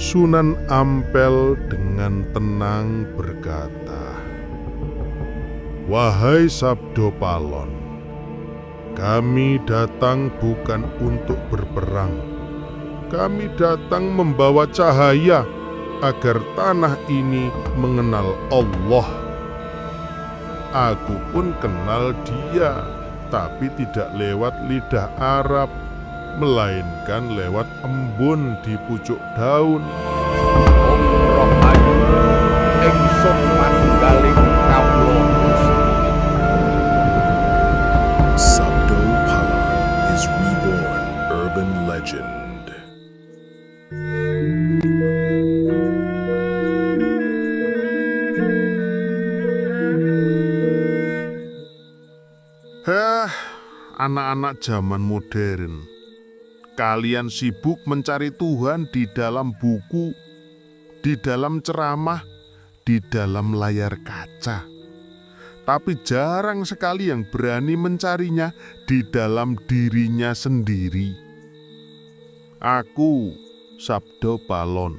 Sunan Ampel dengan tenang berkata, "Wahai Sabdo Palon, kami datang bukan untuk berperang. Kami datang membawa cahaya agar tanah ini mengenal Allah. Aku pun kenal Dia, tapi tidak lewat lidah Arab, melainkan lewat embun di pucuk daun." Ingsun manunggaling kawula Gusti. Sabdo Palon is reborn urban legend. Anak-anak zaman modern, kalian sibuk mencari Tuhan di dalam buku, di dalam ceramah, di dalam layar kaca. Tapi jarang sekali yang berani mencarinya di dalam dirinya sendiri. Aku, Sabdo Palon,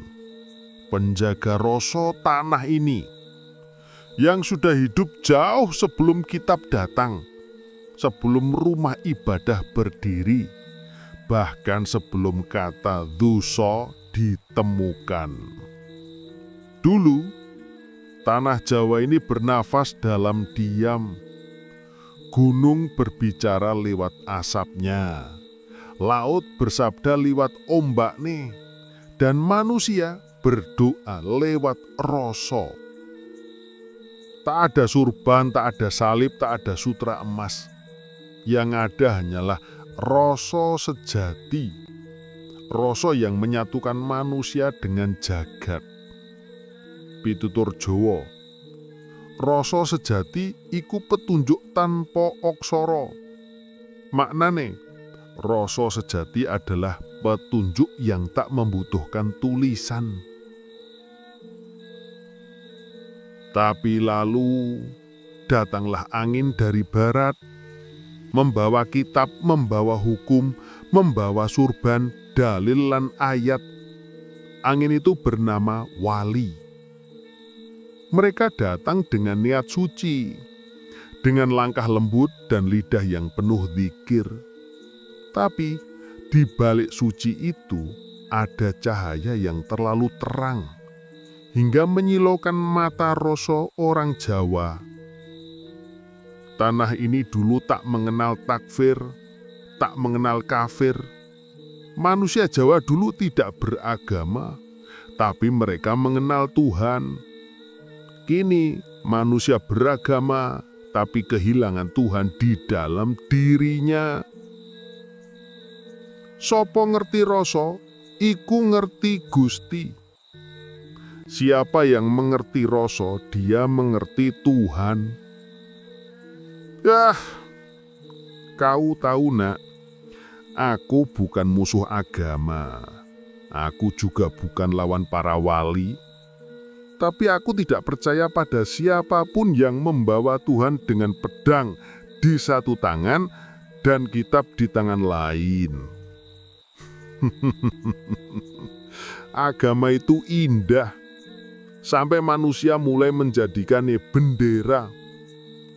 penjaga rasa tanah ini, yang sudah hidup jauh sebelum kitab datang, sebelum rumah ibadah berdiri, bahkan sebelum kata dosa ditemukan. Dulu, tanah Jawa ini bernafas dalam diam. Gunung berbicara lewat asapnya, laut bersabda lewat ombaknya, dan manusia berdoa lewat rasa. Tak ada surban, tak ada salib, tak ada sutra emas. Yang ada hanyalah rasa sejati, rasa yang menyatukan manusia dengan jagat. Pitutur Jawa, rasa sejati iku petunjuk tanpa aksara. Maknane, rasa sejati adalah petunjuk yang tak membutuhkan tulisan. Tapi lalu datanglah angin dari barat, membawa kitab, membawa hukum, membawa surban, dalil lan ayat. Angin itu bernama wali. Mereka datang dengan niat suci, dengan langkah lembut dan lidah yang penuh zikir. Tapi di balik suci itu ada cahaya yang terlalu terang, hingga menyilaukan mata rasa orang Jawa. Tanah ini dulu tak mengenal takfir, tak mengenal kafir. Manusia Jawa dulu tidak beragama, tapi mereka mengenal Tuhan. Kini manusia beragama, tapi kehilangan Tuhan di dalam dirinya. Sopo ngerti rasa, iku ngerti Gusti. Siapa yang mengerti rasa, dia mengerti Tuhan. Kau tahu nak, aku bukan musuh agama. Aku juga bukan lawan para wali. Tapi aku tidak percaya pada siapapun yang membawa Tuhan dengan pedang di satu tangan dan kitab di tangan lain. Agama itu indah, sampai manusia mulai menjadikannya bendera.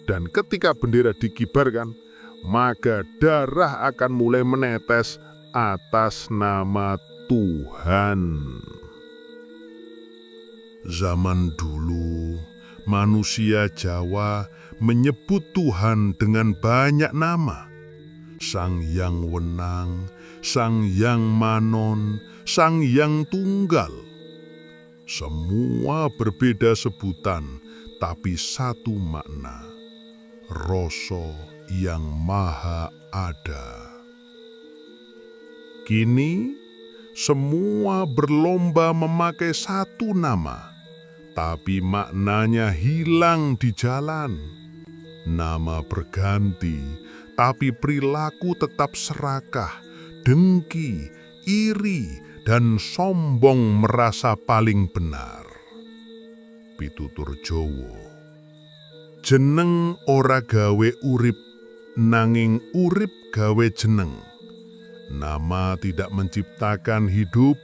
Dan ketika bendera dikibarkan, maka darah akan mulai menetes atas nama Tuhan. Zaman dulu, manusia Jawa menyebut Tuhan dengan banyak nama. Sang Hyang Wenang, Sang Hyang Manon, Sang Hyang Tunggal. Semua berbeda sebutan, tapi satu makna. Rasa yang maha ada. Kini semua berlomba memakai satu nama, tapi maknanya hilang di jalan. Nama berganti, tapi perilaku tetap serakah, dengki, iri, dan sombong merasa paling benar. Pitutur Jawa. Jeneng ora gawe urip, nanging urip gawe jeneng. Nama tidak menciptakan hidup,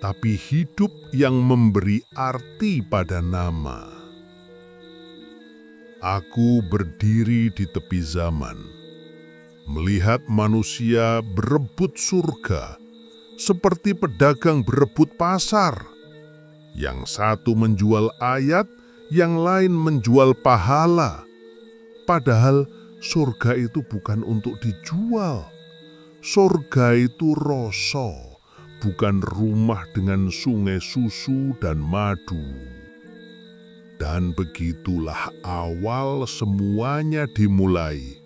tapi hidup yang memberi arti pada nama. Aku berdiri di tepi zaman, melihat manusia berebut surga seperti pedagang berebut pasar. Yang satu menjual ayat, yang lain menjual pahala. Padahal surga itu bukan untuk dijual. Surga itu rasa, bukan rumah dengan sungai susu dan madu. Dan begitulah awal semuanya dimulai.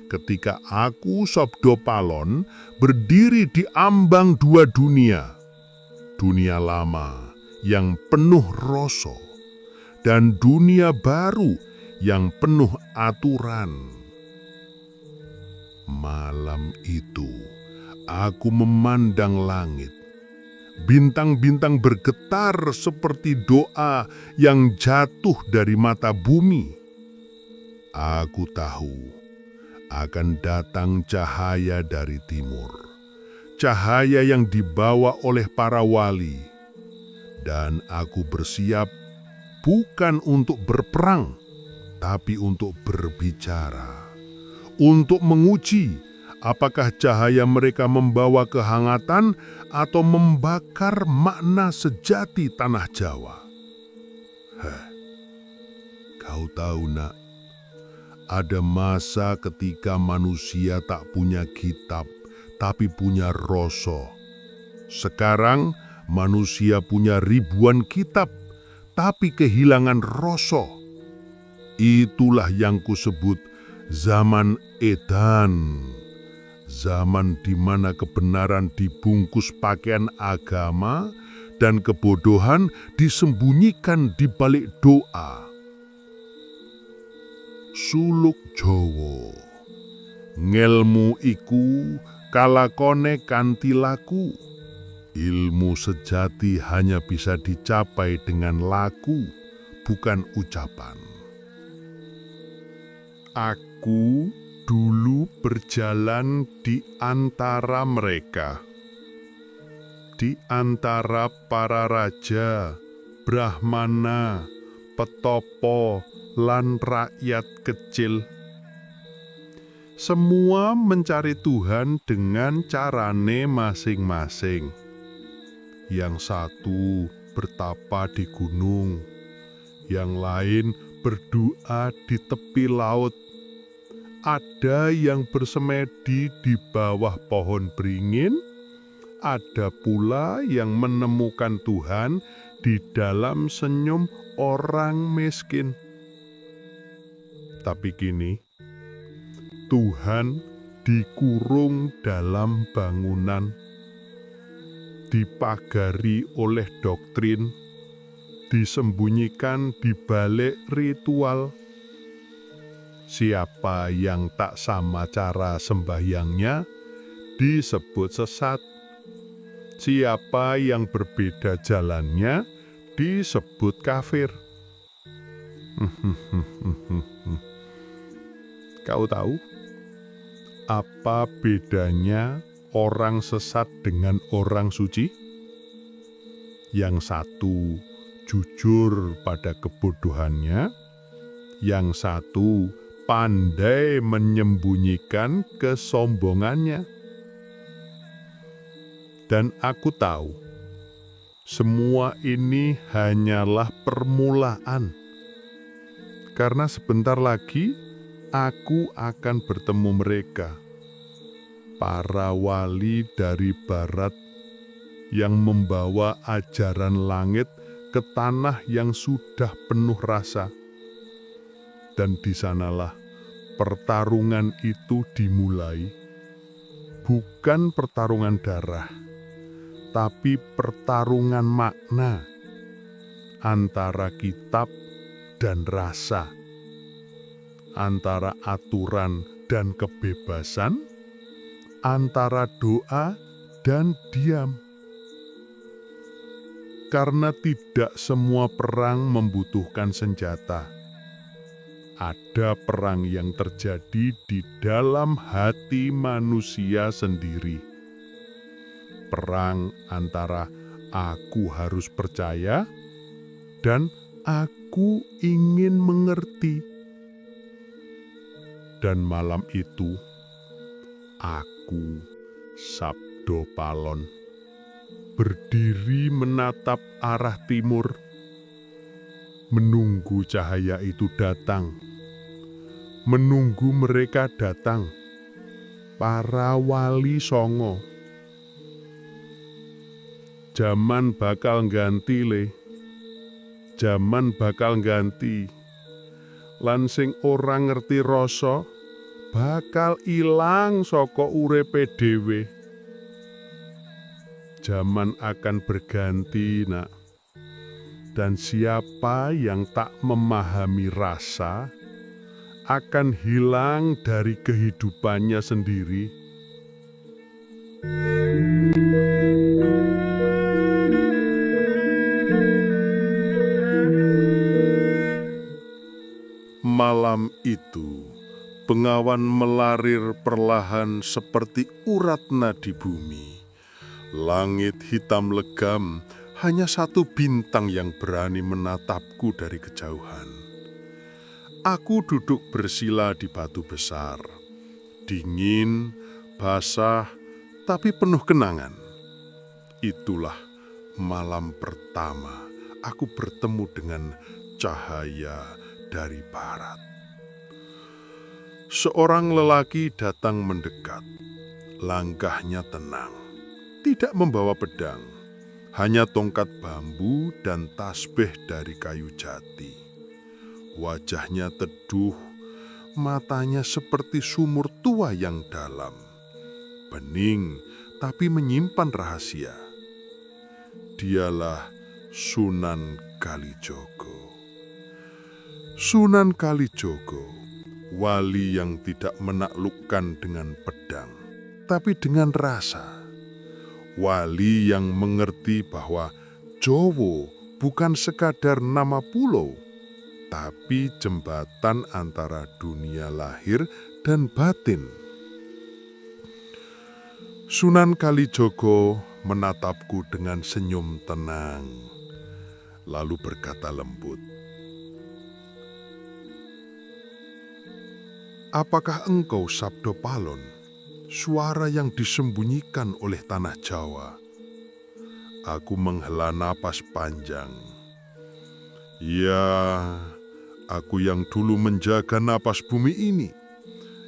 Ketika aku, Sabdo Palon, berdiri di ambang dua dunia. Dunia lama yang penuh rasa, dan dunia baru yang penuh aturan. Malam itu, aku memandang langit. Bintang-bintang bergetar seperti doa yang jatuh dari mata bumi. Aku tahu akan datang cahaya dari timur, cahaya yang dibawa oleh para wali. Dan aku bersiap bukan untuk berperang, tapi untuk berbicara, untuk menguji apakah cahaya mereka membawa kehangatan atau membakar makna sejati tanah Jawa. Kau tahu, Nak, ada masa ketika manusia tak punya kitab, tapi punya rasa. Sekarang manusia punya ribuan kitab, tapi kehilangan rasa. Itulah yang kusebut zaman edan. Zaman di mana kebenaran dibungkus pakaian agama dan kebodohan disembunyikan di balik doa. Suluk Jawa, ngelmu iku kalakone kanthi laku. Ilmu sejati hanya bisa dicapai dengan laku, bukan ucapan. Aku dulu berjalan di antara mereka, di antara para raja, brahmana, petopo, lan rakyat kecil. Semua mencari Tuhan dengan carane masing-masing. Yang satu bertapa di gunung, yang lain berdoa di tepi laut. Ada yang bersemedi di bawah pohon beringin, ada pula yang menemukan Tuhan di dalam senyum orang miskin. Tapi kini, Tuhan dikurung dalam bangunan, dipagari oleh doktrin, disembunyikan di balik ritual. Siapa yang tak sama cara sembahyangnya disebut sesat. Siapa yang berbeda jalannya disebut kafir. Kau tahu apa bedanya orang sesat dengan orang suci? Yang satu jujur pada kebodohannya, yang satu pandai menyembunyikan kesombongannya. Dan aku tahu, semua ini hanyalah permulaan. Karena sebentar lagi, aku akan bertemu mereka, para wali dari barat yang membawa ajaran langit ke tanah yang sudah penuh rasa. Dan di sanalah pertarungan itu dimulai, bukan pertarungan darah, tapi pertarungan makna antara kitab dan rasa, antara aturan dan kebebasan, antara doa dan diam. Karena tidak semua perang membutuhkan senjata. Ada perang yang terjadi di dalam hati manusia sendiri. Perang antara Aku harus percaya dan aku ingin mengerti. Dan malam itu, aku, Sabdo Palon, berdiri menatap arah timur, menunggu cahaya itu datang, menunggu mereka datang, para wali songo. Zaman bakal ganti le, zaman bakal ganti. Lan sing ora ngerti rasa bakal ilang saka urepe dhewe. Zaman akan berganti, Nak. Dan siapa yang tak memahami rasa akan hilang dari kehidupannya sendiri. Malam itu, bengawan melarir perlahan seperti urat nadi bumi. Langit hitam legam, hanya satu bintang yang berani menatapku dari kejauhan. Aku duduk bersila di batu besar. Dingin, basah, tapi penuh kenangan. Itulah malam pertama aku bertemu dengan cahaya dari barat. Seorang lelaki datang mendekat. Langkahnya tenang, tidak membawa pedang, hanya tongkat bambu dan tasbih dari kayu jati. Wajahnya teduh, matanya seperti sumur tua yang dalam, bening tapi menyimpan rahasia. Dialah Sunan Kalijogo. Sunan Kalijogo, wali yang tidak menaklukkan dengan pedang, tapi dengan rasa. Wali yang mengerti bahwa Jowo bukan sekadar nama pulau, tapi jembatan antara dunia lahir dan batin. Sunan Kalijogo menatapku dengan senyum tenang, lalu berkata lembut, "Apakah engkau Sabdo Palon, suara yang disembunyikan oleh tanah Jawa?" Aku menghela napas panjang. Ya, aku yang dulu menjaga napas bumi ini,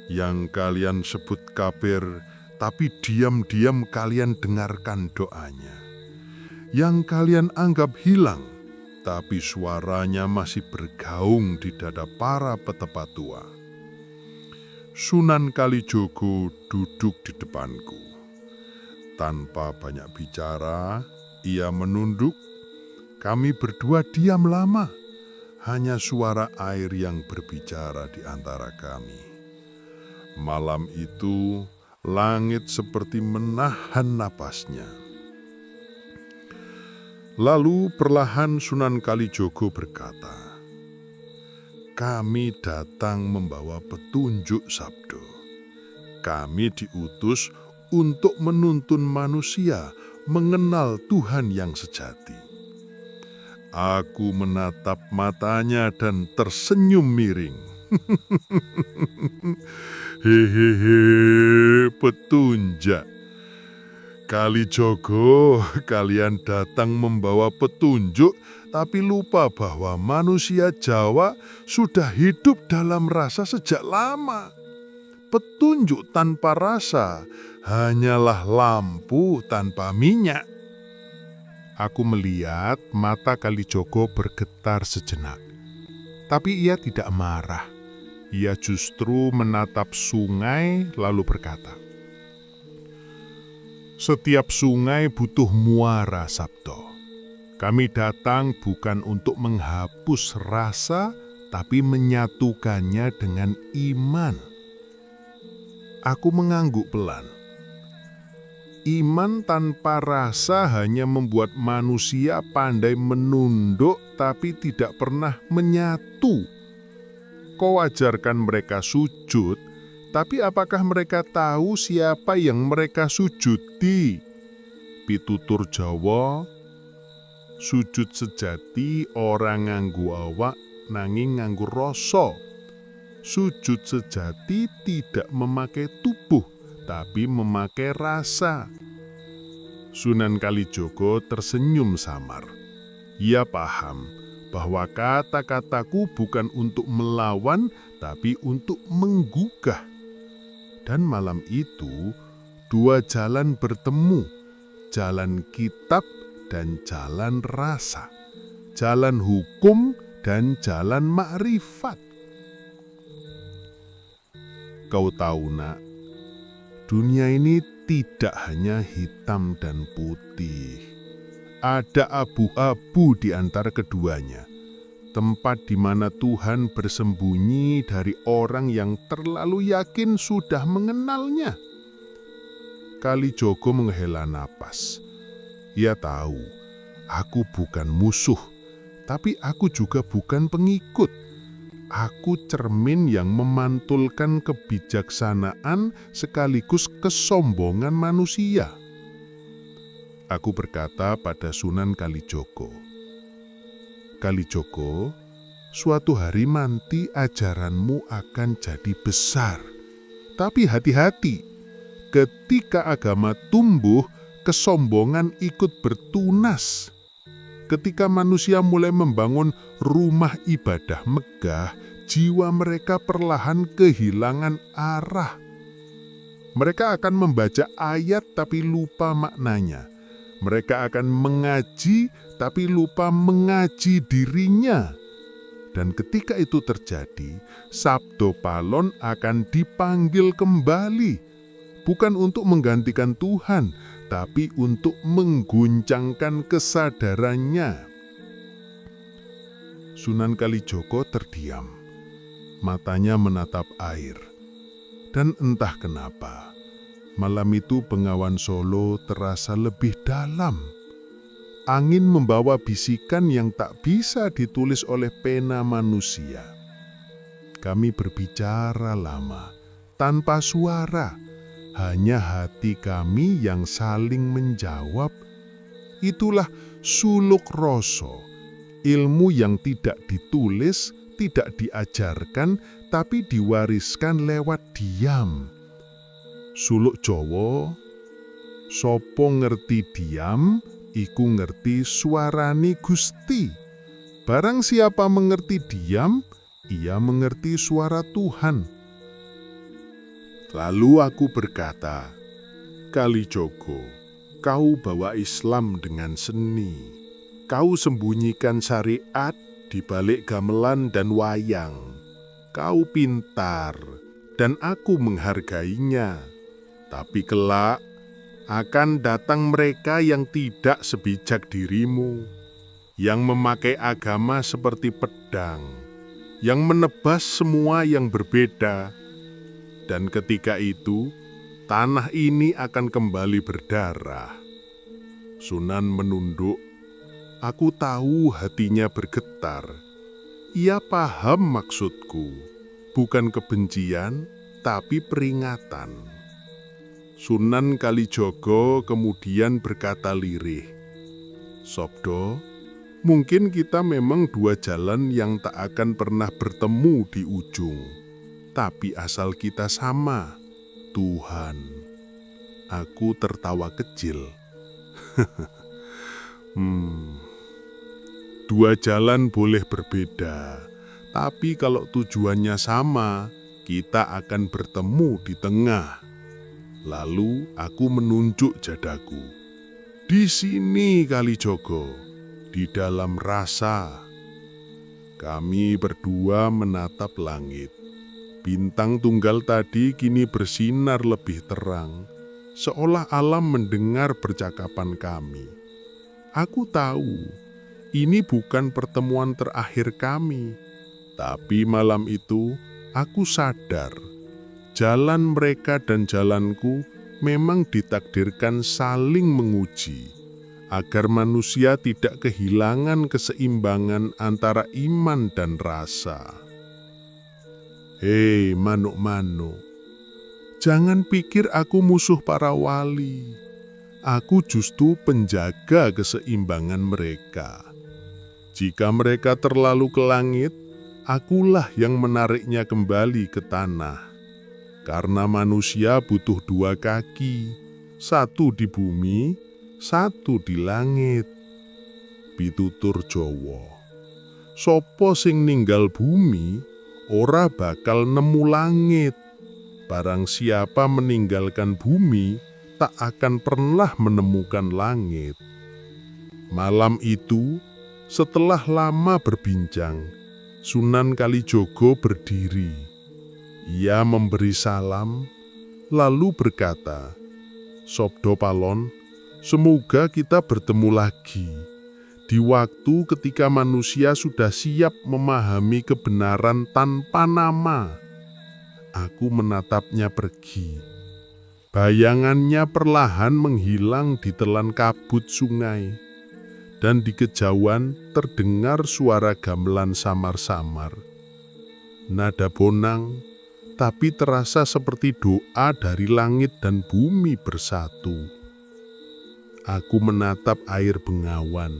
yang kalian sebut kafir, tapi diam-diam kalian dengarkan doanya. Yang kalian anggap hilang, tapi suaranya masih bergaung di dada para petepa tua. Sunan Kalijogo duduk di depanku. Tanpa banyak bicara, ia menunduk. Kami berdua diam lama. Hanya suara air yang berbicara di antara kami. Malam itu, langit seperti menahan napasnya. Lalu perlahan Sunan Kalijogo berkata, "Kami datang membawa petunjuk, Sabdo. Kami diutus untuk menuntun manusia mengenal Tuhan yang sejati." Aku menatap matanya dan tersenyum miring. Hehehe, petunjuk. Kalijogo, kalian datang membawa petunjuk, tapi lupa bahwa manusia Jawa sudah hidup dalam rasa sejak lama. Petunjuk tanpa rasa hanyalah lampu tanpa minyak. Aku melihat mata Kalijogo bergetar sejenak. Tapi ia tidak marah. Ia justru menatap sungai lalu berkata, "Setiap sungai butuh muara, Sabdo. Kami datang bukan untuk menghapus rasa, tapi menyatukannya dengan iman." Aku mengangguk pelan. Iman tanpa rasa hanya membuat manusia pandai menunduk tapi tidak pernah menyatu. Kau ajarkan mereka sujud, tapi apakah mereka tahu siapa yang mereka sujudi? Pitutur Jawa, Sujud sejati ora nganggo awak nanging nganggo rasa. Sujud sejati tidak memakai tubuh, tapi memakai rasa. Sunan Kalijaga tersenyum samar. Ia paham bahwa kata-kataku bukan untuk melawan, tapi untuk menggugah. Dan malam itu, dua jalan bertemu, jalan kitab dan jalan rasa, jalan hukum dan jalan makrifat. Kau tahu, nak, dunia ini tidak hanya hitam dan putih. Ada abu-abu di antara keduanya, tempat di mana Tuhan bersembunyi dari orang yang terlalu yakin sudah mengenalnya. Kalijaga menghela napas. Ia tahu, aku bukan musuh, tapi aku juga bukan pengikut. Aku cermin yang memantulkan kebijaksanaan sekaligus kesombongan manusia. Aku berkata pada Sunan Kalijaga, Kalijaga, suatu hari nanti ajaranmu akan jadi besar. Tapi hati-hati, ketika agama tumbuh, kesombongan ikut bertunas. Ketika manusia mulai membangun rumah ibadah megah, jiwa mereka perlahan kehilangan arah. Mereka akan membaca ayat tapi lupa maknanya. Mereka akan mengaji tapi lupa mengaji dirinya. Dan ketika itu terjadi, Sabdo Palon akan dipanggil kembali. Bukan untuk menggantikan Tuhan, tapi untuk mengguncangkan kesadarannya. Sunan Kalijaga terdiam. Matanya menatap air. Dan entah kenapa, malam itu Bengawan Solo terasa lebih dalam. Angin membawa bisikan yang tak bisa ditulis oleh pena manusia. Kami berbicara lama, tanpa suara. Hanya hati kami yang saling menjawab. Itulah suluk rasa, ilmu yang tidak ditulis, tidak diajarkan, tapi diwariskan lewat diam. Suluk Jawa, sopo ngerti diam, iku ngerti suarane Gusti. Barang siapa mengerti diam, ia mengerti suara Tuhan. Lalu aku berkata, Kalijaga, kau bawa Islam dengan seni. Kau sembunyikan syariat di balik gamelan dan wayang. Kau pintar, dan aku menghargainya. Tapi kelak akan datang mereka yang tidak sebijak dirimu, yang memakai agama seperti pedang, yang menebas semua yang berbeda. Dan ketika itu, tanah ini akan kembali berdarah. Sunan menunduk. Aku tahu hatinya bergetar. Ia paham maksudku, bukan kebencian, tapi peringatan. Sunan Kalijaga kemudian berkata lirih, Sabdo, mungkin kita memang dua jalan yang tak akan pernah bertemu di ujung. Tapi asal kita sama, Tuhan. Aku tertawa kecil. Dua jalan boleh berbeda, tapi kalau tujuannya sama, kita akan bertemu di tengah. Lalu aku menunjuk jadaku. Di sini Kalijaga, di dalam rasa. Kami berdua menatap langit. Bintang tunggal tadi kini bersinar lebih terang, seolah alam mendengar percakapan kami. Aku tahu, ini bukan pertemuan terakhir kami, tapi malam itu aku sadar, jalan mereka dan jalanku memang ditakdirkan saling menguji, agar manusia tidak kehilangan keseimbangan antara iman dan rasa. Hei manuk-manuk, jangan pikir aku musuh para wali. Aku justru penjaga keseimbangan mereka. Jika mereka terlalu ke langit, akulah yang menariknya kembali ke tanah. Karena manusia butuh dua kaki, satu di bumi, satu di langit. Pitutur Jawa. Sopo sing ninggal bumi, ora bakal nemu langit. Barang siapa meninggalkan bumi, tak akan pernah menemukan langit. Malam itu, setelah lama berbincang, Sunan Kalijogo berdiri. Ia memberi salam, lalu berkata, "Sabda Palon, semoga kita bertemu lagi di waktu ketika manusia sudah siap memahami kebenaran tanpa nama." Aku menatapnya pergi. Bayangannya perlahan menghilang di telan kabut sungai, dan di kejauhan terdengar suara gamelan samar-samar. Nada bonang, tapi terasa seperti doa dari langit dan bumi bersatu. Aku menatap air Bengawan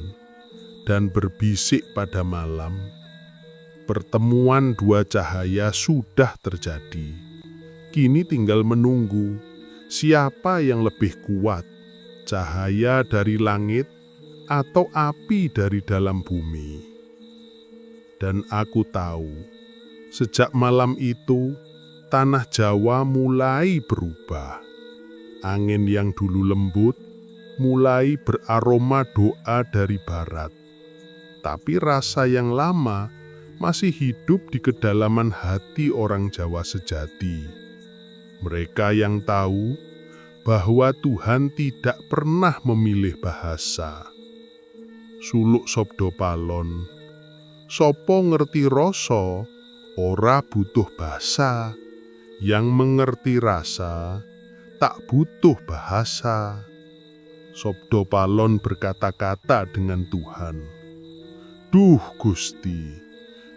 dan berbisik pada malam. Pertemuan dua cahaya sudah terjadi. Kini tinggal menunggu siapa yang lebih kuat, cahaya dari langit atau api dari dalam bumi. Dan aku tahu, sejak malam itu, tanah Jawa mulai berubah. Angin yang dulu lembut mulai beraroma doa dari barat. Tapi rasa yang lama masih hidup di kedalaman hati orang Jawa sejati. Mereka yang tahu bahwa Tuhan tidak pernah memilih bahasa. Suluk Sabda Palon, sopo ngerti rasa, ora butuh bahasa. Yang mengerti rasa, tak butuh bahasa. Sabda Palon berkata-kata dengan Tuhan. Duh Gusti,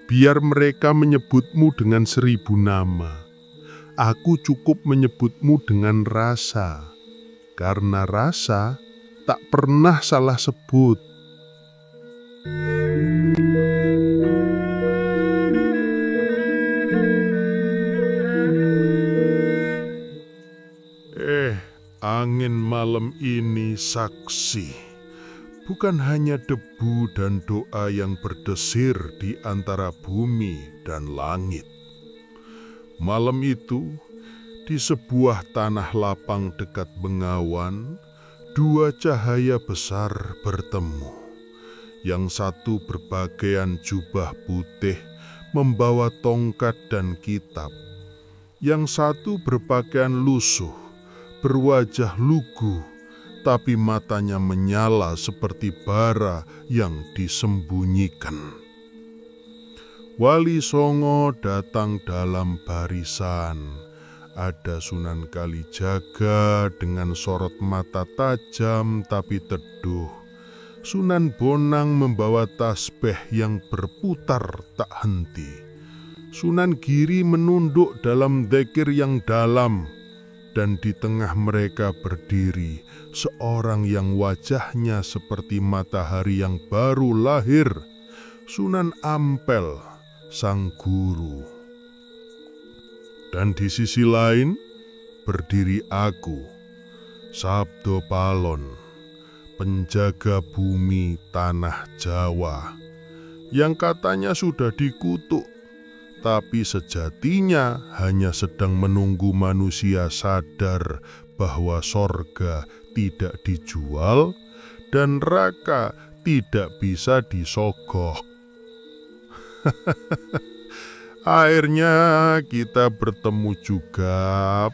biar mereka menyebutmu dengan 1000 nama. Aku cukup menyebutmu dengan rasa, karena rasa tak pernah salah sebut. Angin malam ini saksi, bukan hanya debu dan doa yang berdesir di antara bumi dan langit. Malam itu, di sebuah tanah lapang dekat Bengawan, dua cahaya besar bertemu. Yang satu berpakaian jubah putih, membawa tongkat dan kitab. Yang satu berpakaian lusuh, berwajah lugu, tapi matanya menyala seperti bara yang disembunyikan. Wali Songo datang dalam barisan. Ada Sunan Kalijaga dengan sorot mata tajam tapi teduh. Sunan Bonang membawa tasbih yang berputar tak henti. Sunan Giri menunduk dalam dzikir yang dalam. Dan di tengah mereka berdiri seorang yang wajahnya seperti matahari yang baru lahir, Sunan Ampel, sang guru. Dan di sisi lain berdiri aku, Sabda Palon, penjaga bumi tanah Jawa, yang katanya sudah dikutuk, tapi sejatinya hanya sedang menunggu manusia sadar bahwa sorga tidak dijual dan neraka tidak bisa disogok. Akhirnya kita bertemu juga,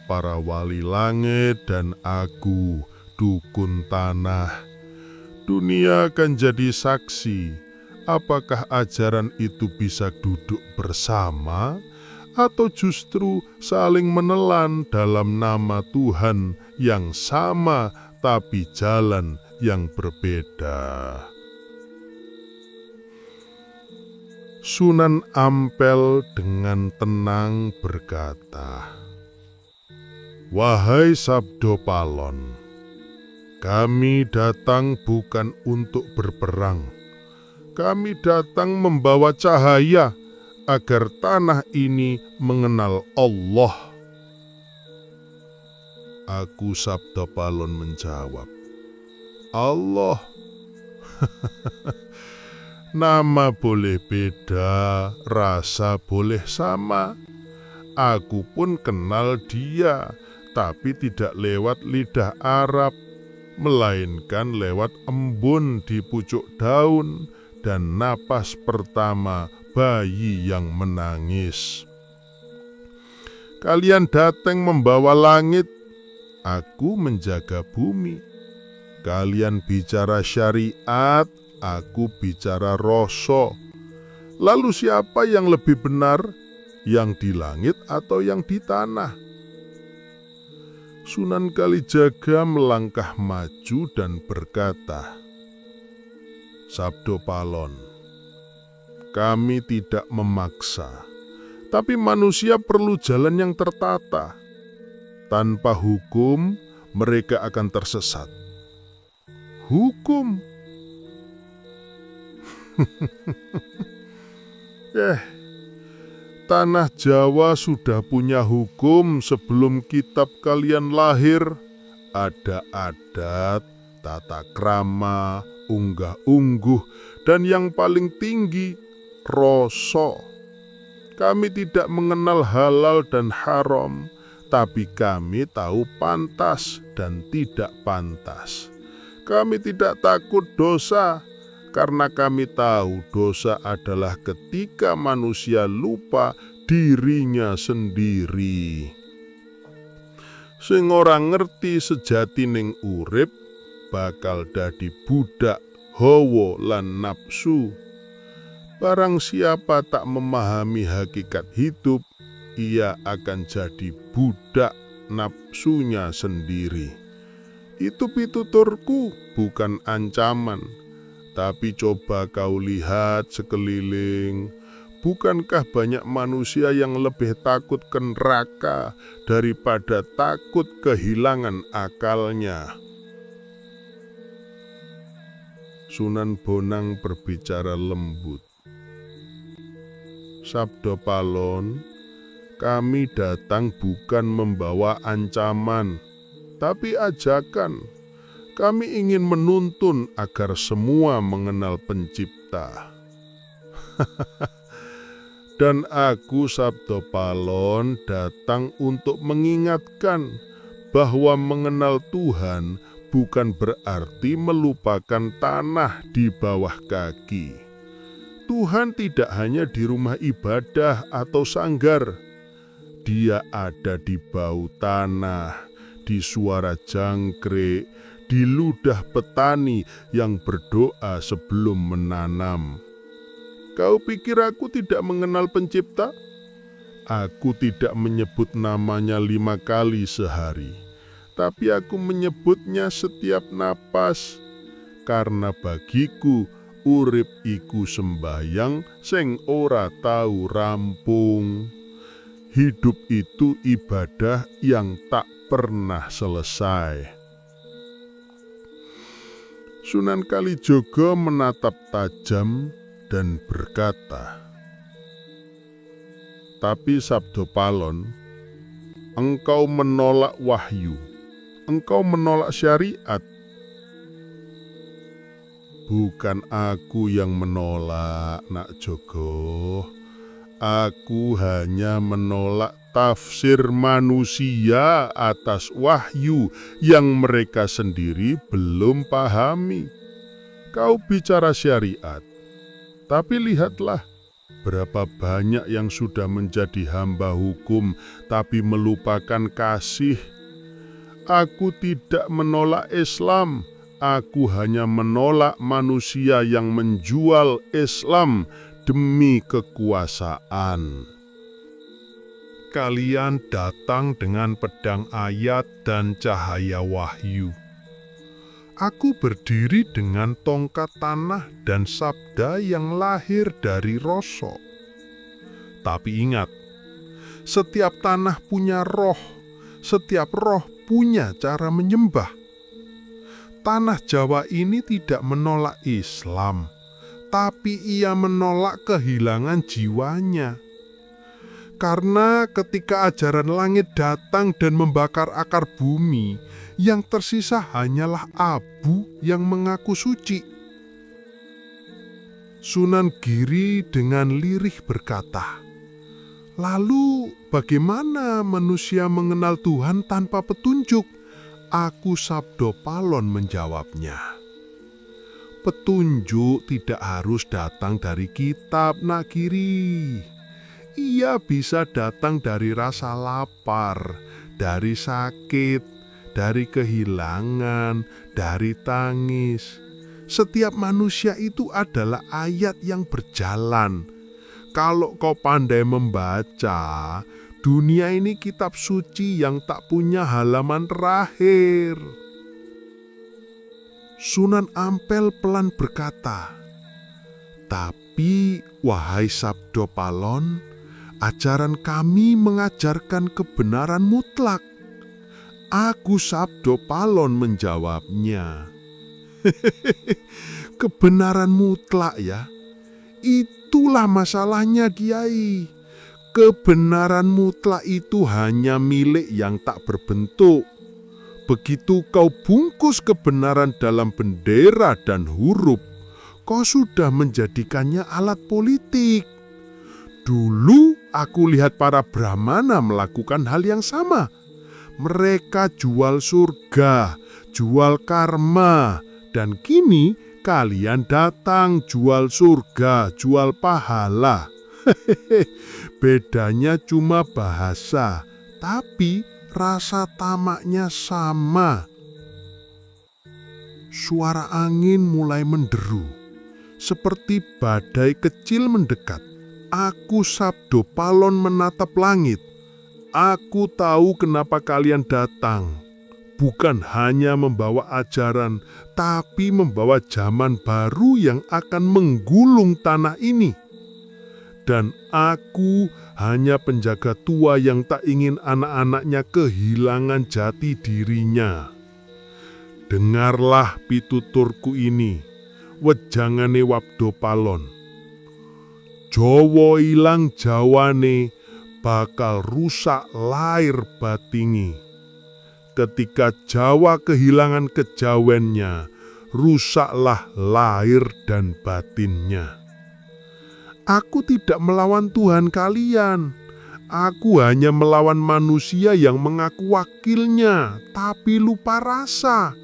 para wali langit dan aku, dukun tanah. Dunia akan jadi saksi. Apakah ajaran itu bisa duduk bersama atau justru saling menelan dalam nama Tuhan yang sama tapi jalan yang berbeda? Sunan Ampel dengan tenang berkata, "Wahai Sabda Palon, Kami datang bukan untuk berperang. Kami datang membawa cahaya agar tanah ini mengenal Allah. Aku Sabda Palon menjawab, Allah. Nama boleh beda, rasa boleh sama. Aku pun kenal dia, tapi tidak lewat lidah Arab, melainkan lewat embun di pucuk daun dan napas pertama bayi yang menangis. Kalian datang membawa langit, aku menjaga bumi. Kalian bicara syariat, aku bicara rasa. Lalu siapa yang lebih benar, yang di langit atau yang di tanah? Sunan Kalijaga melangkah maju dan berkata, Sabdo Palon, kami tidak memaksa, tapi manusia perlu jalan yang tertata. Tanpa hukum, mereka akan tersesat. Hukum? Tanah Jawa sudah punya hukum sebelum kitab kalian lahir. Ada adat, tata krama, unggah-ungguh, dan yang paling tinggi, rasa. Kami tidak mengenal halal dan haram, tapi kami tahu pantas dan tidak pantas. Kami tidak takut dosa, karena kami tahu dosa adalah ketika manusia lupa dirinya sendiri. Sing ora ngerti sejati ning urip bakal dadi budak hawa lan nafsu. Barang siapa tak memahami hakikat hidup, ia akan jadi budak nafsunya sendiri. Itu pituturku, bukan ancaman. Tapi coba kau lihat sekeliling, bukankah banyak manusia yang lebih takut ke neraka daripada takut kehilangan akalnya? Sunan Bonang berbicara lembut. Sabdo Palon, kami datang bukan membawa ancaman, tapi ajakan. Kami ingin menuntun agar semua mengenal Pencipta. Dan aku Sabdo Palon datang untuk mengingatkan bahwa mengenal Tuhan bukan berarti melupakan tanah di bawah kaki. Tuhan tidak hanya di rumah ibadah atau sanggar. Dia ada di bau tanah, di suara jangkrik, di ludah petani yang berdoa sebelum menanam. Kau pikir aku tidak mengenal Pencipta? Aku tidak menyebut namanya 5 kali sehari, tapi aku menyebutnya setiap napas. Karena bagiku, urip iku sembayang sing ora tau rampung. Hidup itu ibadah yang tak pernah selesai. Sunan Kalijaga menatap tajam dan berkata, tapi Sabdo Palon, engkau menolak wahyu, engkau menolak syariat. Bukan aku yang menolak, Nak Jogo. Aku hanya menolak tafsir manusia atas wahyu yang mereka sendiri belum pahami. Kau bicara syariat, tapi lihatlah berapa banyak yang sudah menjadi hamba hukum tapi melupakan kasih. Aku tidak menolak Islam, aku hanya menolak manusia yang menjual Islam demi kekuasaan. Kalian datang dengan pedang ayat dan cahaya wahyu. Aku berdiri dengan tongkat tanah dan sabda yang lahir dari rasa. Tapi ingat, setiap tanah punya roh, setiap roh punya cara menyembah. Tanah Jawa ini tidak menolak Islam, tapi ia menolak kehilangan jiwanya. Karena ketika ajaran langit datang dan membakar akar bumi, yang tersisa hanyalah abu yang mengaku suci. Sunan Giri dengan lirih berkata, "Lalu bagaimana manusia mengenal Tuhan tanpa petunjuk?" Aku Sabdo Palon menjawabnya, "Petunjuk tidak harus datang dari kitab, Nak Giri. Ia bisa datang dari rasa lapar, dari sakit, dari kehilangan, dari tangis. Setiap manusia itu adalah ayat yang berjalan. Kalau kau pandai membaca, dunia ini kitab suci yang tak punya halaman terakhir." Sunan Ampel pelan berkata, "Tapi wahai Sabdo Palon, ajaran kami mengajarkan kebenaran mutlak." Aku Sabdo Palon menjawabnya, "Kebenaran mutlak ya? Itulah masalahnya, Kiai. Kebenaran mutlak itu hanya milik yang tak berbentuk. Begitu kau bungkus kebenaran dalam bendera dan huruf, kau sudah menjadikannya alat politik. Dulu aku lihat para Brahmana melakukan hal yang sama. Mereka jual surga, jual karma, dan kini kalian datang jual surga, jual pahala. Bedanya cuma bahasa, tapi rasa tamaknya sama." Suara angin mulai menderu, seperti badai kecil mendekat. Aku Sabdo Palon menatap langit. Aku tahu kenapa kalian datang. Bukan hanya membawa ajaran, tapi membawa zaman baru yang akan menggulung tanah ini. Dan aku hanya penjaga tua yang tak ingin anak-anaknya kehilangan jati dirinya. Dengarlah pituturku ini, wejangane Wabdo Palon. Jawa ilang jawane, bakal rusak lair batingi. Ketika Jawa kehilangan kejawennya, rusaklah lahir dan batinnya. Aku tidak melawan Tuhan kalian. Aku hanya melawan manusia yang mengaku wakilnya, tapi lupa rasa.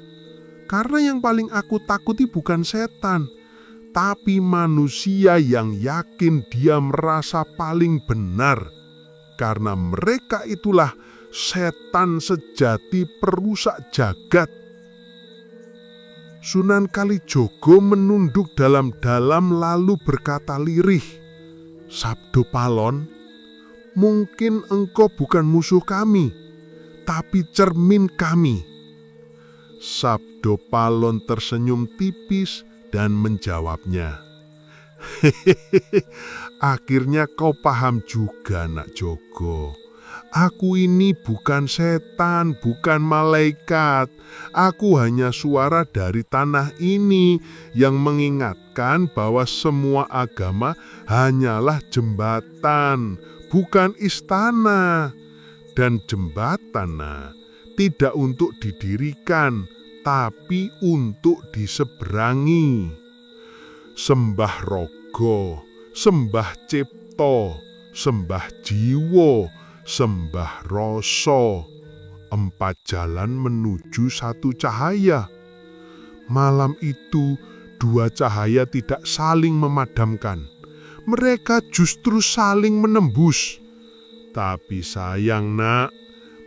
Karena yang paling aku takuti bukan setan, tapi manusia yang yakin dia merasa paling benar. Karena mereka itulah setan sejati perusak jagat. Sunan Kalijogo menunduk dalam-dalam lalu berkata lirih, "Sabdo Palon, mungkin engkau bukan musuh kami, tapi cermin kami." Sabdo Palon tersenyum tipis dan menjawabnya, "Akhirnya kau paham juga, Nak Jogo. Aku ini bukan setan, bukan malaikat. Aku hanya suara dari tanah ini yang mengingatkan bahwa semua agama hanyalah jembatan, bukan istana. Dan jembatan tidak untuk didirikan, tapi untuk diseberangi. Sembah rogo, sembah cipto, sembah jiwo, sembah rasa. 4 jalan menuju 1 cahaya. Malam itu 2 cahaya tidak saling memadamkan. Mereka justru saling menembus. Tapi sayang, Nak,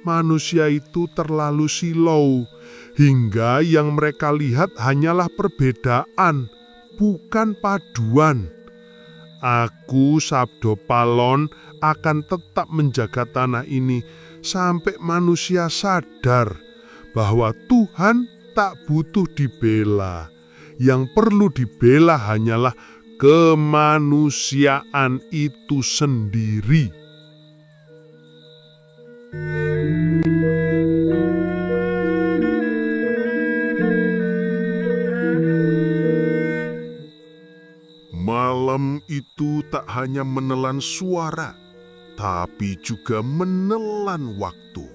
manusia itu terlalu silau, hingga yang mereka lihat hanyalah perbedaan, bukan paduan. Aku Sabdo Palon akan tetap menjaga tanah ini sampai manusia sadar bahwa Tuhan tak butuh dibela. Yang perlu dibela hanyalah kemanusiaan itu sendiri. Malam itu tak hanya menelan suara, tapi juga menelan waktu.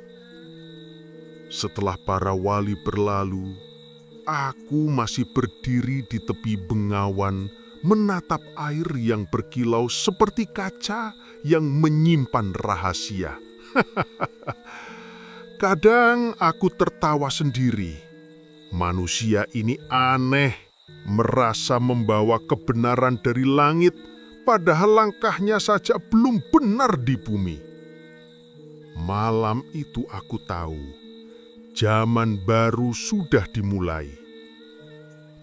Setelah para wali berlalu, aku masih berdiri di tepi bengawan, menatap air yang berkilau seperti kaca yang menyimpan rahasia. Kadang aku tertawa sendiri. Manusia ini aneh, merasa membawa kebenaran dari langit, padahal langkahnya saja belum benar di bumi. Malam itu aku tahu, zaman baru sudah dimulai.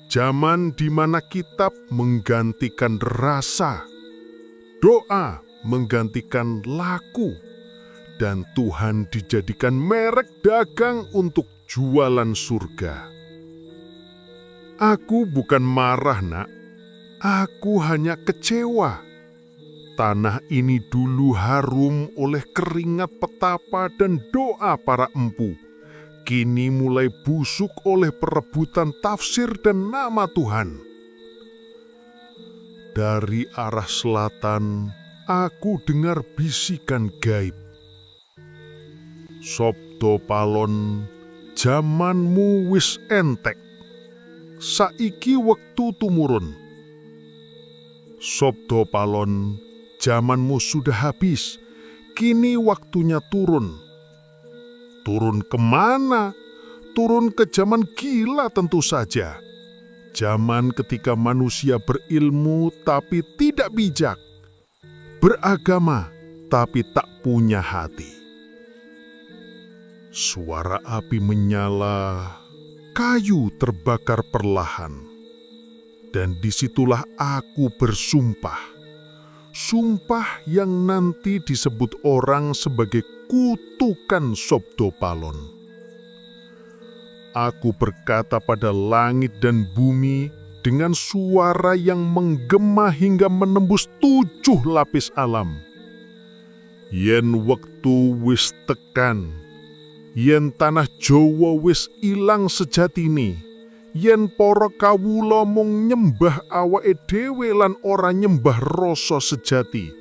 Zaman di mana kitab menggantikan rasa, doa menggantikan laku, dan Tuhan dijadikan merek dagang untuk jualan surga. Aku bukan marah, Nak. Aku hanya kecewa. Tanah ini dulu harum oleh keringat petapa dan doa para empu. Kini mulai busuk oleh perebutan tafsir dan nama Tuhan. Dari arah selatan, aku dengar bisikan gaib. Sabda palon, jamanmu wis entek. Saiki wektu tumurun. Sabda palon, zamanmu sudah habis. Kini waktunya turun. Turun kemana? Turun ke zaman gila tentu saja. Zaman ketika manusia berilmu tapi tidak bijak. Beragama tapi tak punya hati. Suara api menyala, kayu terbakar perlahan. Dan disitulah aku bersumpah. Sumpah yang nanti disebut orang sebagai kutukan Sabda palon. Aku berkata pada langit dan bumi dengan suara yang menggema hingga menembus 7 lapis alam. Yen wektu wis tekan, yen tanah Jawa wis ilang sejatine, yen para kawula mung nyembah awake dhewe lan ora nyembah rasa sejati,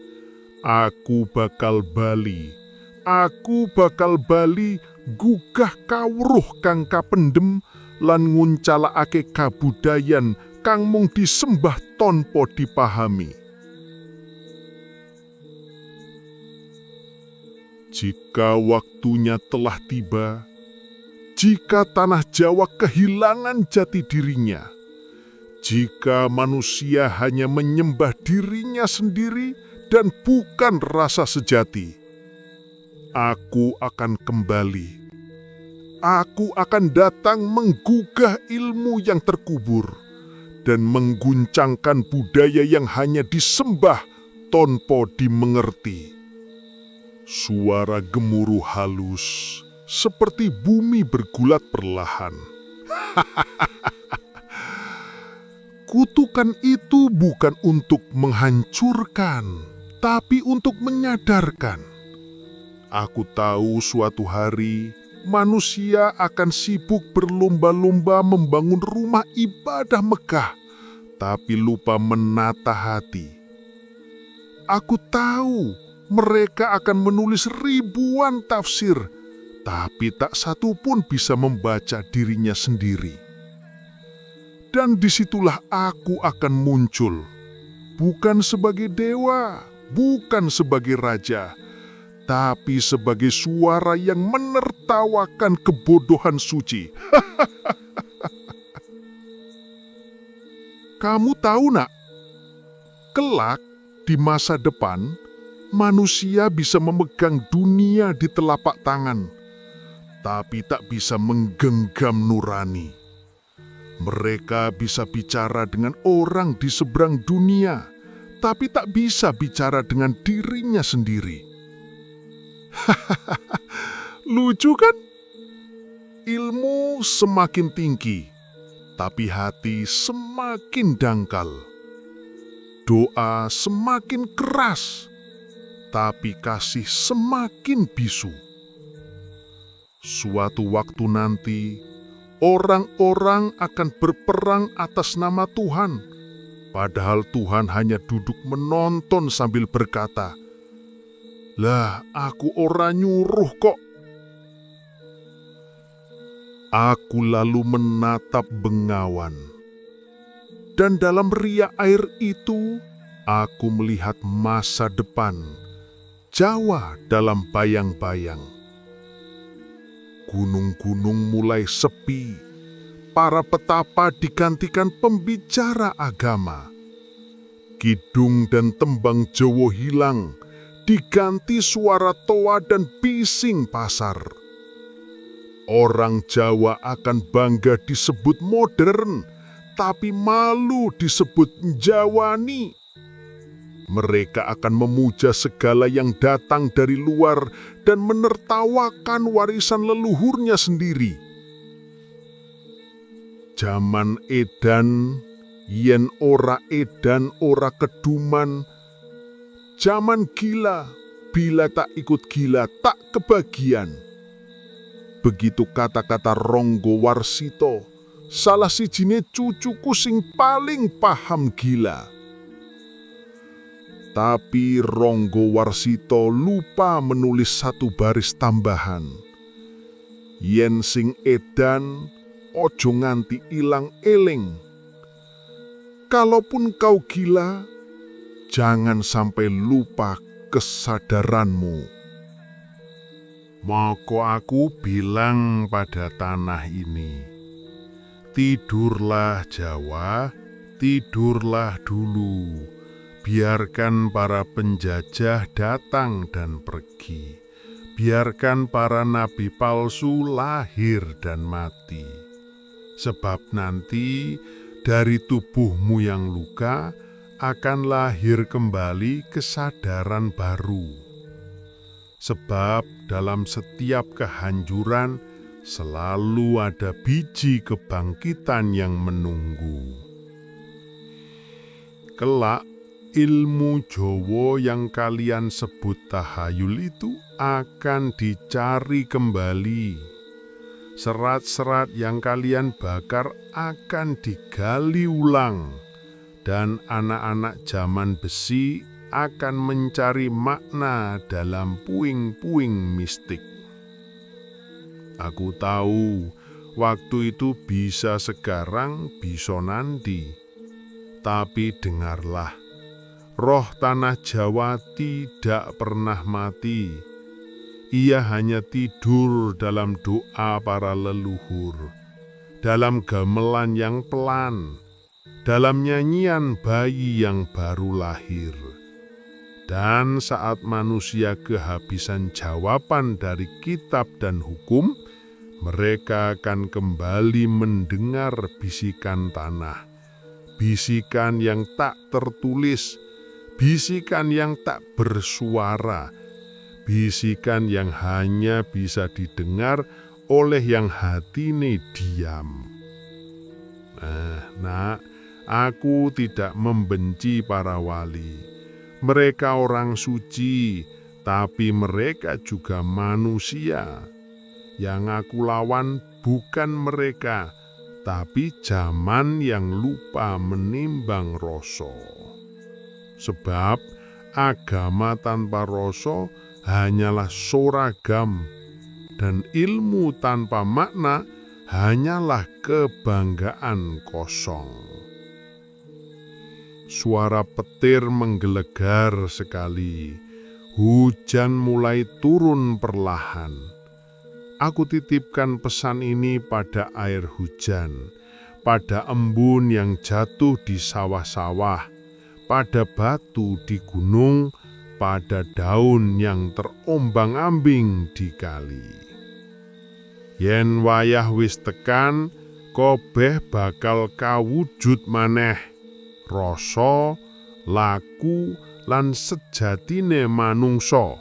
aku bakal bali. Aku bakal bali gugah kawruh kang kapendhem lan nguncalakake kabudayan kang mung disembah tanpa dipahami. Jika waktunya telah tiba, jika tanah Jawa kehilangan jati dirinya, jika manusia hanya menyembah dirinya sendiri dan bukan rasa sejati, aku akan kembali. Aku akan datang menggugah ilmu yang terkubur dan mengguncangkan budaya yang hanya disembah tanpa dimengerti. Suara gemuruh halus seperti bumi bergulat perlahan. Kutukan itu bukan untuk menghancurkan, tapi untuk menyadarkan. Aku tahu suatu hari manusia akan sibuk berlomba-lomba membangun rumah ibadah megah, tapi lupa menata hati. Aku tahu mereka akan menulis ribuan tafsir, tapi tak satu pun bisa membaca dirinya sendiri. Dan disitulah aku akan muncul, bukan sebagai dewa, bukan sebagai raja, tapi sebagai suara yang menertawakan kebodohan suci. Kamu tahu, Nak, kelak di masa depan, manusia bisa memegang dunia di telapak tangan, tapi tak bisa menggenggam nurani. Mereka bisa bicara dengan orang di seberang dunia, tapi tak bisa bicara dengan dirinya sendiri. Lucu kan? Ilmu semakin tinggi, tapi hati semakin dangkal. Doa semakin keras, tapi kasih semakin bisu. Suatu waktu nanti, orang-orang akan berperang atas nama Tuhan, Padahal Tuhan hanya duduk menonton sambil berkata, "Lah, aku ora nyuruh kok." Aku lalu menatap bengawan, dan dalam riak air itu, aku melihat masa depan Jawa dalam bayang-bayang. Gunung-gunung mulai sepi, para petapa digantikan pembicara agama. Kidung dan tembang Jawa hilang, diganti suara toa dan bising pasar. Orang Jawa akan bangga disebut modern, tapi malu disebut Njawani. Mereka akan memuja segala yang datang dari luar dan menertawakan warisan leluhurnya sendiri. Zaman edan, yen ora edan ora keduman. Zaman gila, bila tak ikut gila tak kebagian. Begitu kata-kata Ronggo Warsito, salah sijine cucuku sing paling paham gila. Tapi Ronggo Warsito lupa menulis satu baris tambahan. Yen sing edan, ojo nganti ilang eling. Kalaupun kau gila, jangan sampai lupa kesadaranmu. Maka aku bilang pada tanah ini, tidurlah Jawa, tidurlah dulu. Biarkan para penjajah datang dan pergi. Biarkan para nabi palsu lahir dan mati. Sebab nanti dari tubuhmu yang luka akan lahir kembali kesadaran baru. Sebab dalam setiap kehancuran selalu ada biji kebangkitan yang menunggu. Kelak ilmu Jawa yang kalian sebut tahayul itu akan dicari kembali. Serat-serat yang kalian bakar akan digali ulang, dan anak-anak zaman besi akan mencari makna dalam puing-puing mistik. Aku tahu waktu itu bisa sekarang, bisa nanti. Tapi dengarlah, roh tanah Jawa tidak pernah mati. Ia hanya tidur dalam doa para leluhur, dalam gamelan yang pelan, dalam nyanyian bayi yang baru lahir. Dan saat manusia kehabisan jawaban dari kitab dan hukum, mereka akan kembali mendengar bisikan tanah, bisikan yang tak tertulis, bisikan yang tak bersuara, bisikan yang hanya bisa didengar oleh yang hatine diam. Nak, aku tidak membenci para wali. Mereka orang suci, tapi mereka juga manusia. Yang aku lawan bukan mereka, tapi zaman yang lupa menimbang rasa. Sebab agama tanpa rasa hanyalah soragam, dan ilmu tanpa makna hanyalah kebanggaan kosong. Suara petir menggelegar sekali. Hujan mulai turun perlahan. Aku titipkan pesan ini pada air hujan, pada embun yang jatuh di sawah-sawah, pada batu di gunung, pada daun yang terombang-ambing di kali. Yen wayah wis tekan, kobeh bakal kawujud maneh. Rasa, laku, lan sejatine manungsa.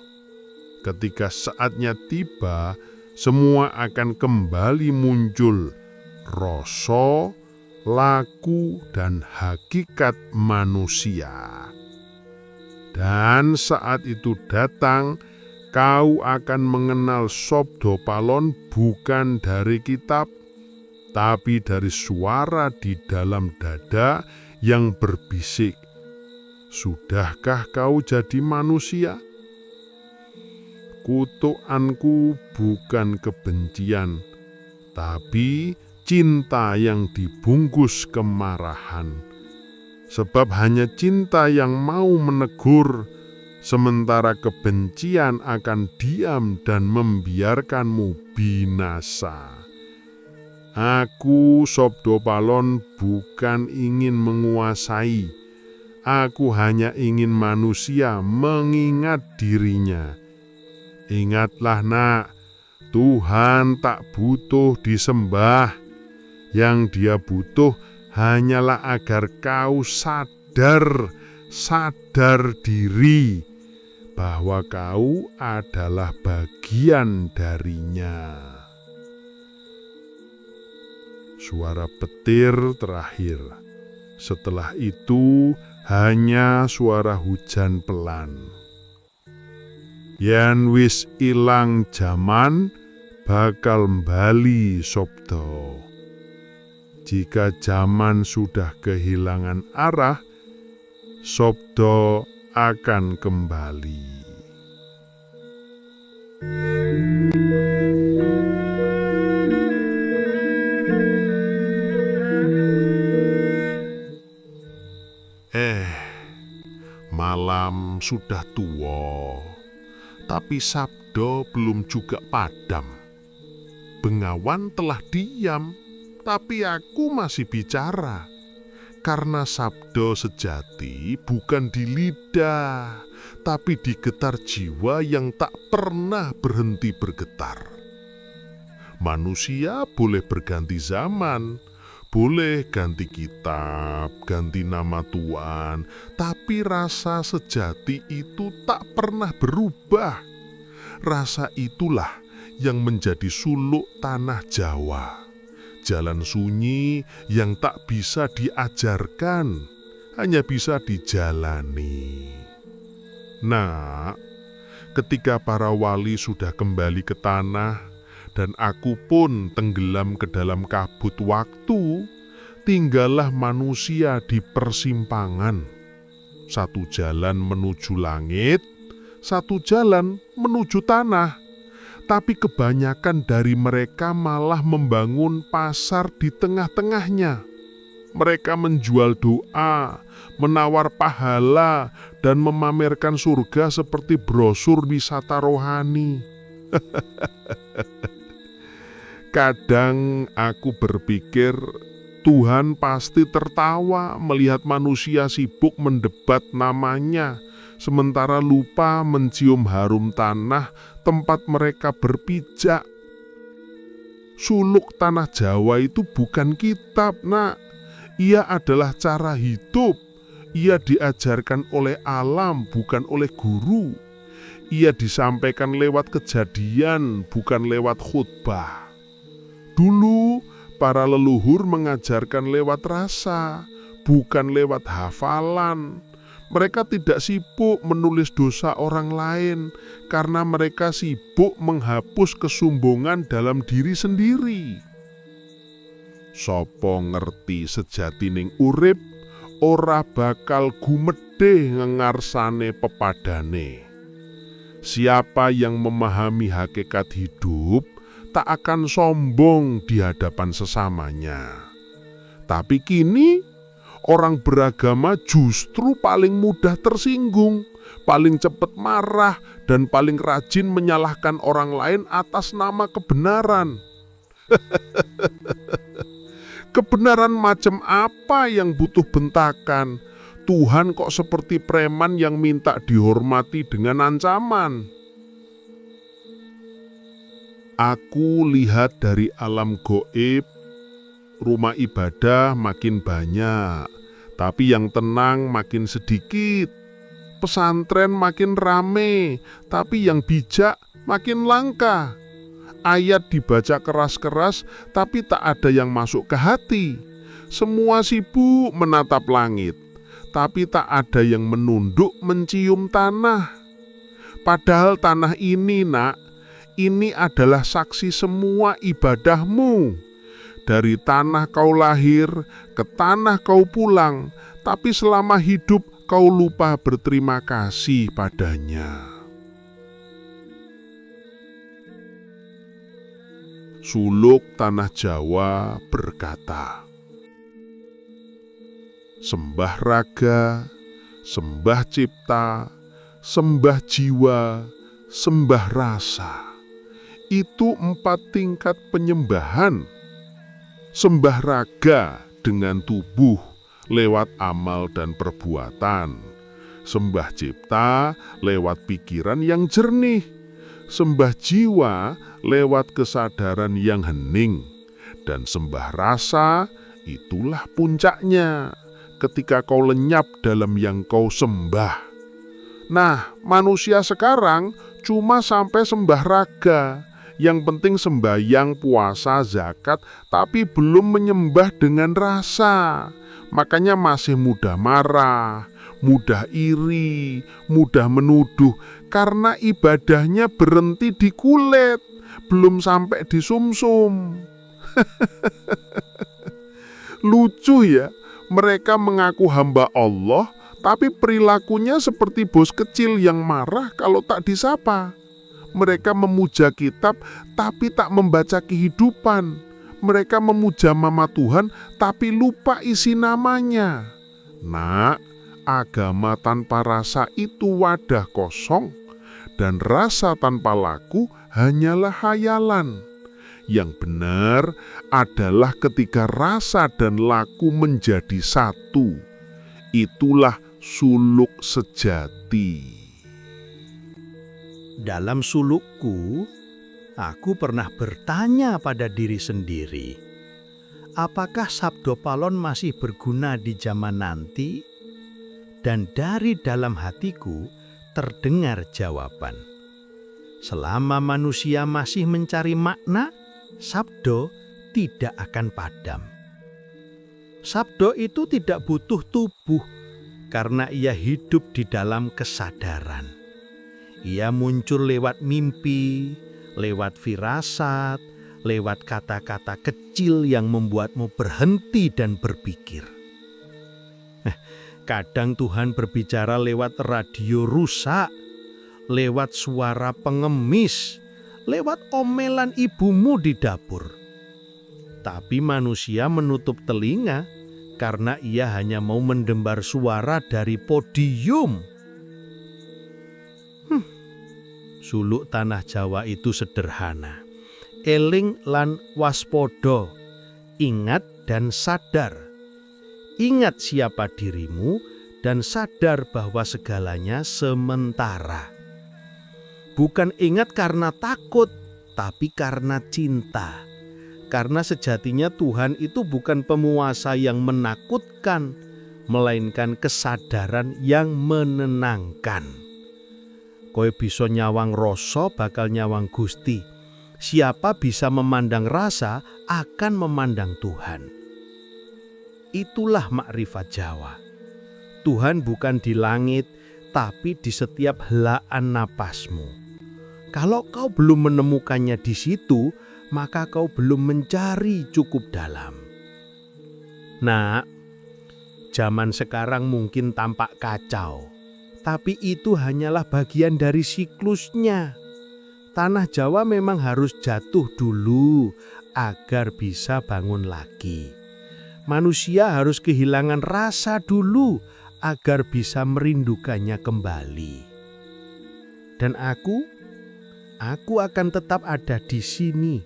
Ketika saatnya tiba, semua akan kembali muncul. Rasa, laku, dan hakikat manusia. Dan saat itu datang, kau akan mengenal Sabda Palon bukan dari kitab, tapi dari suara di dalam dada yang berbisik, "Sudahkah kau jadi manusia?" Kutukanku bukan kebencian, tapi cinta yang dibungkus kemarahan. Sebab hanya cinta yang mau menegur, sementara kebencian akan diam dan membiarkanmu binasa. Aku, Sabda Palon, bukan ingin menguasai. Aku hanya ingin manusia mengingat dirinya. Ingatlah nak, Tuhan tak butuh disembah. Yang Dia butuh hanyalah agar kau sadar diri bahwa kau adalah bagian darinya. Suara petir terakhir. Setelah itu hanya suara hujan pelan. Yen wis ilang jaman, bakal mbali Sabda. Jika zaman sudah kehilangan arah, Sabda akan kembali. Malam sudah tua, tapi Sabda belum juga padam. Bengawan telah diam, tapi aku masih bicara. Karena sabda sejati bukan di lidah, tapi di getar jiwa yang tak pernah berhenti bergetar. Manusia boleh berganti zaman, boleh ganti kitab, ganti nama Tuhan, tapi rasa sejati itu tak pernah berubah. Rasa itulah yang menjadi suluk tanah Jawa. Jalan sunyi yang tak bisa diajarkan, hanya bisa dijalani. Nah, ketika para wali sudah kembali ke tanah, dan aku pun tenggelam ke dalam kabut waktu, tinggallah manusia di persimpangan. Satu jalan menuju langit, satu jalan menuju tanah. Tapi kebanyakan dari mereka malah membangun pasar di tengah-tengahnya. Mereka menjual doa, menawar pahala, dan memamerkan surga seperti brosur wisata rohani. Kadang aku berpikir Tuhan pasti tertawa melihat manusia sibuk mendebat namanya, sementara lupa mencium harum tanah tempat mereka berpijak. Suluk tanah Jawa itu bukan kitab, nak. Ia adalah cara hidup. Ia diajarkan oleh alam, bukan oleh guru. Ia disampaikan lewat kejadian, bukan lewat khutbah. Dulu, para leluhur mengajarkan lewat rasa, bukan lewat hafalan. Mereka tidak sibuk menulis dosa orang lain karena mereka sibuk menghapus kesombongan dalam diri sendiri. Sopo ngerti sejatining urip, ora bakal gumedhe ngengarsane pepadane. Siapa yang memahami hakikat hidup tak akan sombong di hadapan sesamanya. Tapi kini orang beragama justru paling mudah tersinggung, paling cepat marah, dan paling rajin menyalahkan orang lain atas nama kebenaran. Kebenaran macam apa yang butuh bentakan? Tuhan kok seperti preman yang minta dihormati dengan ancaman? Aku lihat dari alam goib, rumah ibadah makin banyak, tapi yang tenang makin sedikit. Pesantren makin rame, tapi yang bijak makin langka. Ayat dibaca keras-keras, tapi tak ada yang masuk ke hati. Semua sibuk menatap langit, tapi tak ada yang menunduk mencium tanah. Padahal tanah ini, nak, ini adalah saksi semua ibadahmu. Dari tanah kau lahir, ke tanah kau pulang. tapi selama hidup kau lupa berterima kasih padanya. Suluk Tanah Jawa berkata, sembah raga, sembah cipta, sembah jiwa, sembah rasa. Itu 4 tingkat penyembahan. Sembah raga dengan tubuh lewat amal dan perbuatan. Sembah cipta lewat pikiran yang jernih. Sembah jiwa lewat kesadaran yang hening. Dan sembah rasa itulah puncaknya ketika kau lenyap dalam yang kau sembah. Nah, manusia sekarang cuma sampai sembah raga. Yang penting sembahyang, puasa, zakat, tapi belum menyembah dengan rasa. Makanya masih mudah marah, mudah iri, mudah menuduh, karena ibadahnya berhenti di kulit, belum sampai di sumsum. Lucu ya, mereka mengaku hamba Allah, tapi perilakunya seperti bos kecil yang marah kalau tak disapa. Mereka memuja kitab, tapi tak membaca kehidupan. Mereka memuja Mama Tuhan, tapi lupa isi namanya. Nak, agama tanpa rasa itu wadah kosong, dan rasa tanpa laku hanyalah hayalan. Yang benar adalah ketika rasa dan laku menjadi satu. Itulah suluk sejati. Dalam sulukku, aku pernah bertanya pada diri sendiri, apakah Sabdo Palon masih berguna di zaman nanti? Dan dari dalam hatiku terdengar jawaban. Selama manusia masih mencari makna, sabdo tidak akan padam. Sabdo itu tidak butuh tubuh karena ia hidup di dalam kesadaran. Ia muncul lewat mimpi, lewat firasat, lewat kata-kata kecil yang membuatmu berhenti dan berpikir. Kadang Tuhan berbicara lewat radio rusak, lewat suara pengemis, lewat omelan ibumu di dapur. Tapi manusia menutup telinga karena ia hanya mau mendembar suara dari podium. Suluk Tanah Jawa itu sederhana. Eling lan waspodo, ingat dan sadar. Ingat siapa dirimu dan sadar bahwa segalanya sementara. Bukan ingat karena takut, tapi karena cinta. Karena sejatinya Tuhan itu bukan penguasa yang menakutkan, melainkan kesadaran yang menenangkan. Kowe bisa nyawang rasa bakal nyawang Gusti. Siapa bisa memandang rasa akan memandang Tuhan. Itulah makrifat Jawa. Tuhan bukan di langit, tapi di setiap helaan napasmu. Kalau kau belum menemukannya di situ, maka kau belum mencari cukup dalam. Nah, zaman sekarang mungkin tampak kacau, tapi itu hanyalah bagian dari siklusnya. Tanah Jawa memang harus jatuh dulu agar bisa bangun lagi. Manusia harus kehilangan rasa dulu agar bisa merindukannya kembali. Dan aku akan tetap ada di sini,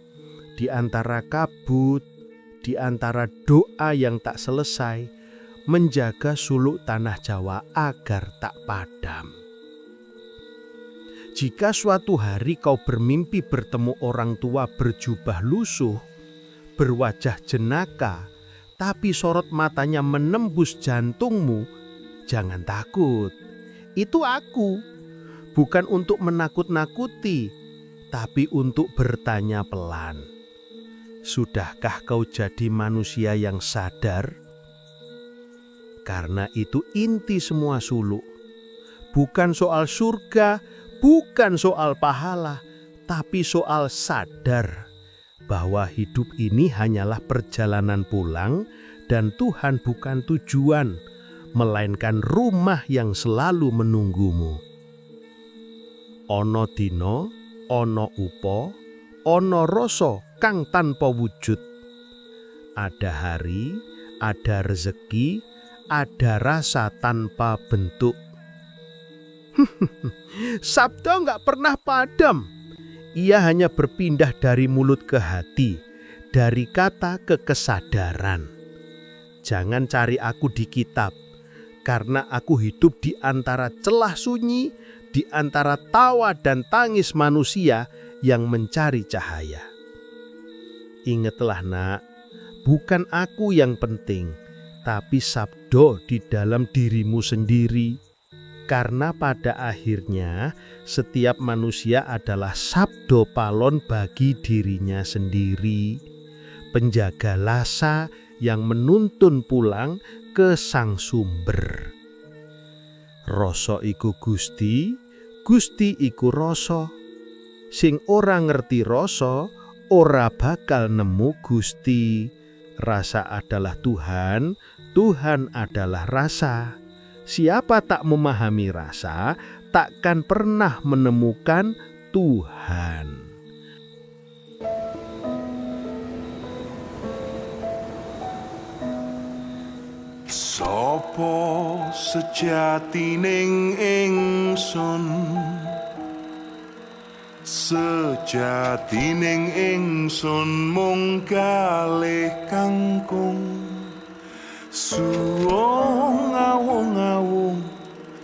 di antara kabut, di antara doa yang tak selesai, menjaga suluk Tanah Jawa agar tak padam. Jika suatu hari kau bermimpi bertemu orang tua berjubah lusuh, berwajah jenaka, tapi sorot matanya menembus jantungmu, jangan takut. Itu aku, bukan untuk menakut-nakuti, tapi untuk bertanya pelan. Sudahkah kau jadi manusia yang sadar? Karena itu inti semua suluk. Bukan soal surga, bukan soal pahala, tapi soal sadar bahwa hidup ini hanyalah perjalanan pulang dan Tuhan bukan tujuan, melainkan rumah yang selalu menunggumu. Ana dina, ana upa, ana rasa kang tanpa wujud. Ada hari, ada rezeki, ada rasa tanpa bentuk. Sabda nggak pernah padam. Ia hanya berpindah dari mulut ke hati, dari kata ke kesadaran. Jangan cari aku di kitab, karena aku hidup di antara celah sunyi, di antara tawa dan tangis manusia yang mencari cahaya. Ingatlah nak, bukan aku yang penting, tapi sabda di dalam dirimu sendiri. Karena pada akhirnya setiap manusia adalah sabdo palon bagi dirinya sendiri. Penjaga lasa yang menuntun pulang ke sang sumber. Rasa iku Gusti, Gusti iku rasa. Sing ora ngerti rasa, ora bakal nemu Gusti. Rasa adalah Tuhan, Tuhan adalah rasa. Siapa tak memahami rasa, takkan pernah menemukan Tuhan. Sopo sejatining ingsun, sejatining ingsun mung kalih kangkung. Suwung ngawung-ngawung,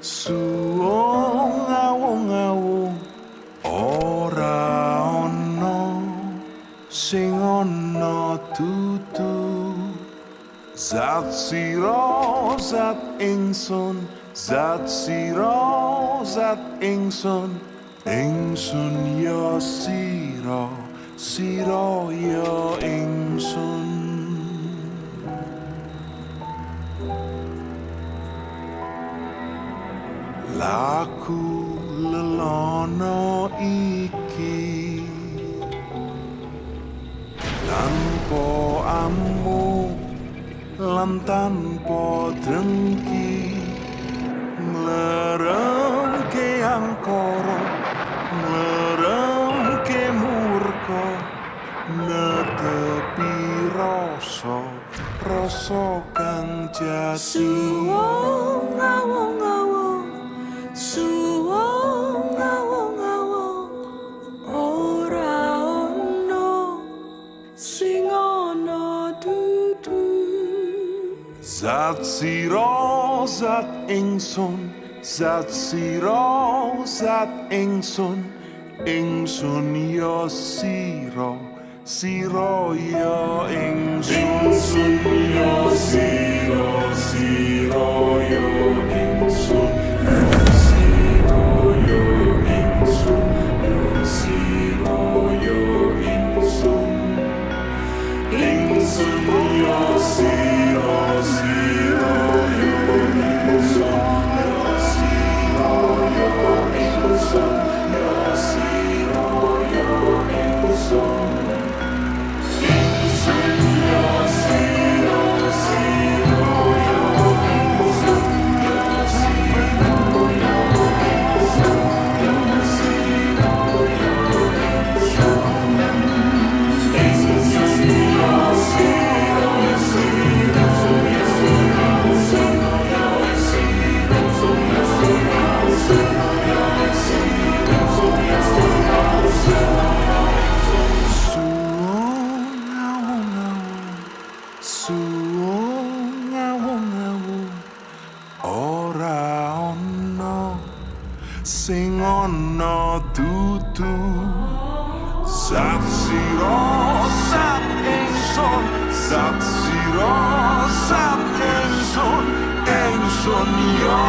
suwung ngawung-ngawung, ora ana sing ana dudu. Zat sira zat ingsun, zat sira zat ingsun, ingsun ya sira, sira ya ingsun. Laku lelono iki tanpa amu lan tanpa drengki, ngleremke angkara, ngleremke murka, netepi rasa, rasa kang jati. Suwung ngawung-ngawung, suwung ngawung-ngawung, ora ono sing ana dudu. Zat sira zat ingsun, zat sira zat ingsun, ingsun ya sira, sira ya ingsun. Ingsun ya sira, sira ya ingsun. Sing ana dudu. Zat sira zat ingsun, zat sira zat ingsun, ingsun ya